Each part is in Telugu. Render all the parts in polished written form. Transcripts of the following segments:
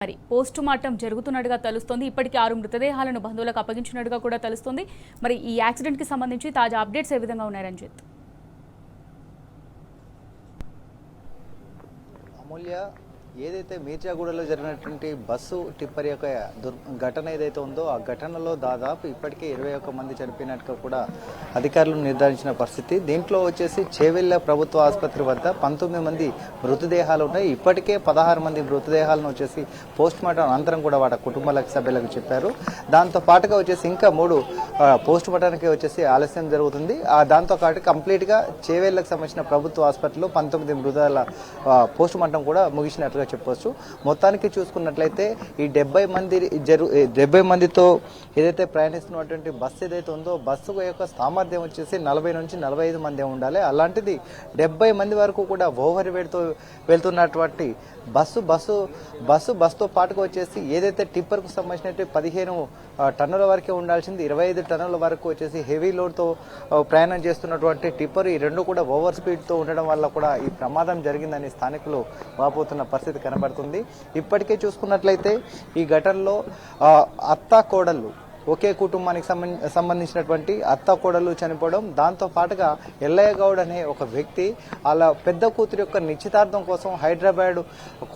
మరి పోస్ట్ మార్టం జరుగుతున్నట్టుగా తెలుస్తోంది. ఇప్పటికీ 6 మృతదేహాలను బంధువులకు అప్పగించినట్టుగా కూడా తెలుస్తోంది. మరి ఈ యాక్సిడెంట్ కి సంబంధించి తాజా అప్డేట్స్ ఏ విధంగా ఉన్నాయి రంజిత్? అమూల్య, ఏదైతే మీర్జాగూడలో జరిగినటువంటి బస్సు టిప్పర్ యొక్క ఘటన ఏదైతే ఉందో ఆ ఘటనలో దాదాపు ఇప్పటికే 21 మంది చనిపోయినట్టుగా కూడా అధికారులు నిర్ధారించిన పరిస్థితి. దీంట్లో వచ్చేసి చేవెళ్ళ ప్రభుత్వ ఆసుపత్రి వద్ద 19 మంది మృతదేహాలు ఉన్నాయి. ఇప్పటికే 16 మంది మృతదేహాలను వచ్చేసి పోస్ట్ మార్టం అనంతరం కూడా వాటి కుటుంబాల సభ్యులకు చెప్పారు. దాంతో పాటుగా వచ్చేసి ఇంకా 3 పోస్ట్ మార్టానికి వచ్చేసి ఆలస్యం జరుగుతుంది. దాంతో పాటు కంప్లీట్గా చేవెళ్ళకు సంబంధించిన ప్రభుత్వ హాస్పిటల్లో 19 మృతదేహాల పోస్ట్ మార్టం కూడా ముగిసినట్లుగా చెప్పవచ్చు. మొత్తానికి చూసుకున్నట్లయితే ఈ 70 మందితో ఏదైతే ప్రయాణిస్తున్నటువంటి బస్సు ఏదైతే ఉందో బస్సు యొక్క సామర్థ్యం వచ్చేసి 40 నుంచి 45 మంది ఉండాలి. అలాంటిది 70 మంది వరకు కూడా ఓవర్ వెయిట్తో వెళ్తున్నటువంటి బస్సుతో పాటుగా వచ్చేసి ఏదైతే టిప్పర్కు సంబంధించినట్టు 15 టన్నుల వరకే ఉండాల్సింది 25 టన్నుల వరకు వచ్చేసి హెవీ లోడ్తో ప్రయాణం చేస్తున్నటువంటి టిప్పర్ ఈ రెండు కూడా ఓవర్ స్పీడ్తో ఉండడం వల్ల కూడా ఈ ప్రమాదం జరిగిందని స్థానికులు వాపోతున్న పరిస్థితి కనబడుతుంది. ఇప్పటికే చూసుకున్నట్లయితే ఈ ఘటనలో అత్త కోడళ్ళు ఒకే కుటుంబానికి సంబంధించినటువంటి అత్త కోడళ్ళు చనిపోవడం, దాంతో పాటుగా ఎల్లయ్య గౌడ్ అనే ఒక వ్యక్తి వాళ్ళ పెద్ద కూతురు యొక్క నిశ్చితార్థం కోసం హైదరాబాద్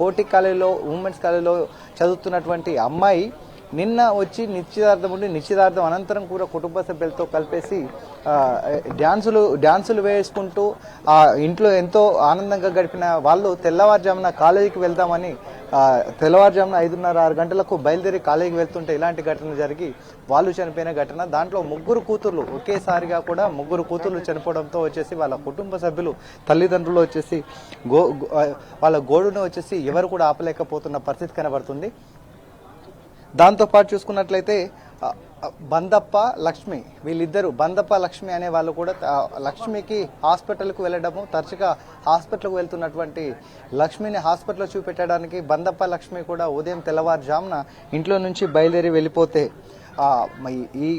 కోటి కాలేజీలో ఉమెన్స్ కాలేజీలో చదువుతున్నటువంటి అమ్మాయి నిన్న వచ్చి నిశ్చితార్థం అనంతరం కూడా కుటుంబ సభ్యులతో కలిపేసి డ్యాన్సులు వేసుకుంటూ ఆ ఇంట్లో ఎంతో ఆనందంగా గడిపిన వాళ్ళు తెల్లవారుజామున కాలేజీకి వెళ్దామని తెల్లవారుజామున 5:30-6 గంటలకు బయలుదేరి కాలేజీకి వెళ్తుంటే ఇలాంటి ఘటన జరిగి వాళ్ళు చనిపోయిన ఘటన. దాంట్లో 3 కూతుర్లు ఒకేసారిగా కూడా 3 కూతుర్లు చనిపోవడంతో వచ్చేసి వాళ్ళ కుటుంబ సభ్యులు తల్లిదండ్రులు వచ్చేసి వాళ్ళ గోడును వచ్చేసి ఎవరు కూడా ఆపలేకపోతున్న పరిస్థితి కనబడుతుంది. దాంతోపాటు చూసుకున్నట్లయితే బందప్ప లక్ష్మి వీళ్ళిద్దరు బందప్ప లక్ష్మి అనే వాళ్ళు కూడా లక్ష్మికి హాస్పిటల్కు వెళ్ళడము, తరచుగా హాస్పిటల్కు వెళ్తున్నటువంటి లక్ష్మిని హాస్పిటల్లో చూపెట్టడానికి బందప్ప లక్ష్మి కూడా ఉదయం తెల్లవారుజామున ఇంట్లో నుంచి బయలుదేరి వెళ్ళిపోతే ఈ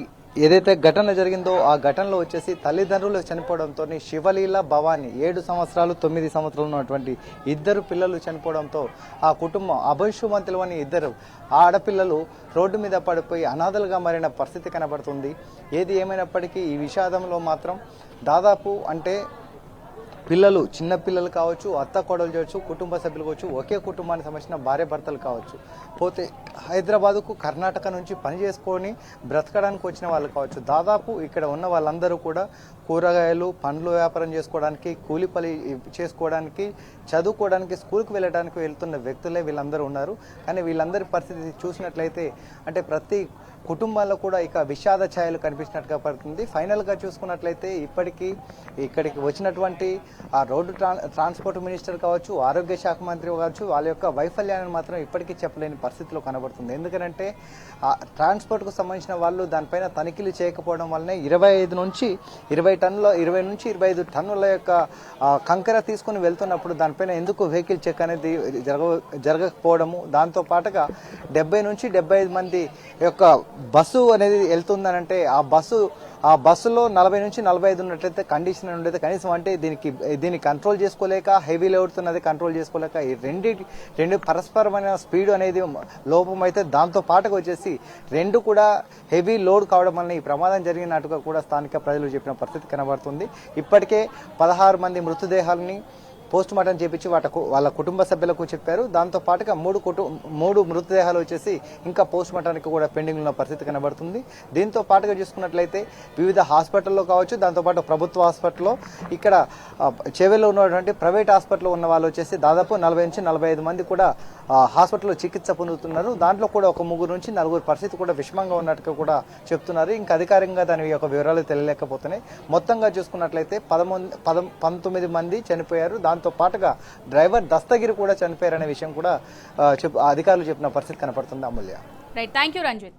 ఏదైతే ఘటన జరిగిందో ఆ ఘటనలో వచ్చేసి తల్లిదండ్రులు చనిపోవడంతో శివలీల భవాని 7 సంవత్సరాలు 9 సంవత్సరాలు ఉన్నటువంటి 2 పిల్లలు చనిపోవడంతో ఆ కుటుంబం అభవిష్యవంతులు అని 2 ఆడపిల్లలు రోడ్డు మీద పడిపోయి అనాథలుగా మారిన పరిస్థితి కనబడుతుంది. ఏది ఏమైనప్పటికీ ఈ విషాదంలో మాత్రం దాదాపు అంటే పిల్లలు చిన్న పిల్లలు కావచ్చు, అత్త కోడలు కావచ్చు, కుటుంబ సభ్యులు కావచ్చు, ఒకే కుటుంబానికి సంబంధించిన భార్య భర్తలు కావచ్చు, పోతే హైదరాబాద్కు కర్ణాటక నుంచి పని చేసుకొని బ్రతకడానికి వచ్చిన వాళ్ళు కావచ్చు, దాదాపు ఇక్కడ ఉన్న వాళ్ళందరూ కూడా కూరగాయలు పండ్లు వ్యాపారం చేసుకోవడానికి, కూలి పని చేసుకోవడానికి, చదువుకోవడానికి, స్కూల్కి వెళ్ళడానికి వెళ్తున్న వ్యక్తులే వీళ్ళందరూ ఉన్నారు. కానీ వీళ్ళందరి పరిస్థితి చూసినట్లయితే అంటే ప్రతి కుటుంబాల్లో కూడా ఇక విషాద ఛాయలు కనిపించినట్టుగా పడుతుంది. ఫైనల్గా చూసుకున్నట్లయితే ఇక్కడికి వచ్చినటువంటి ఆ రోడ్డు ట్రాన్స్పోర్ట్ మినిస్టర్ కావచ్చు, ఆరోగ్య శాఖ మంత్రి కావచ్చు, వాళ్ళ యొక్క వైఫల్యాన్ని మాత్రం ఇప్పటికీ చెప్పలేని పరిస్థితిలో కనబడుతుంది. ఎందుకంటే ట్రాన్స్పోర్ట్కు సంబంధించిన వాళ్ళు దానిపైన తనిఖీలు చేయకపోవడం వల్లనే 20 నుంచి 25 టన్నుల యొక్క కంకర తీసుకుని వెళ్తున్నప్పుడు దానిపైన ఎందుకు వెహికల్ చెక్ అనేది జరగకపోవడము, దాంతో పాటుగా 70 నుంచి 75 మంది యొక్క బస్సు అనేది వెళ్తుందనంటే ఆ బస్సులో 40 నుంచి 45 ఉన్నట్లయితే కండిషన్ ఉండేది కనీసం అంటే దీన్ని కంట్రోల్ చేసుకోలేక హెవీ లోడ్తున్నది కంట్రోల్ చేసుకోలేక ఈ రెండు పరస్పరమైన స్పీడ్ అనేది లోపం అయితే దాంతో పాటుగా వచ్చేసి 2 కూడా హెవీ లోడ్ కావడం వల్ల ఈ ప్రమాదం జరిగినట్టుగా కూడా స్థానిక ప్రజలు చెప్పిన పరిస్థితి కనబడుతుంది. ఇప్పటికే 16 మంది మృతదేహాలని పోస్ట్ మార్టం చేపించి వాళ్ళ కుటుంబ సభ్యులకు చెప్పారు. దాంతో పాటుగా 3 మృతదేహాలు వచ్చేసి ఇంకా పోస్ట్ మార్టానికి కూడా పెండింగ్ ఉన్న పరిస్థితి కనబడుతుంది. దీంతో పాటుగా చూసుకున్నట్లయితే వివిధ హాస్పిటల్లో కావచ్చు, దాంతోపాటు ప్రభుత్వ హాస్పిటల్లో ఇక్కడ చెవెల్లో ఉన్నటువంటి ప్రైవేట్ హాస్పిటల్లో ఉన్న వాళ్ళు వచ్చేసి దాదాపు 40 నుంచి 45 మంది కూడా హాస్పిటల్లో చికిత్స పొందుతున్నారు. దాంట్లో కూడా ఒక 3 నుంచి 4 పరిస్థితి కూడా విషమంగా ఉన్నట్టుగా కూడా చెప్తున్నారు. ఇంకా అధికారికంగా దాని యొక్క వివరాలు తెలియలేకపోతున్నాయి. మొత్తంగా చూసుకున్నట్లయితే 19 మంది చనిపోయారు. దాంతో పాటుగా డ్రైవర్ దస్తగిరి కూడా చనిపోయారనే విషయం కూడా అధికారులు చెప్పిన పరిస్థితి కనపడుతుంది. Amulya. Right, thank you Ranjith.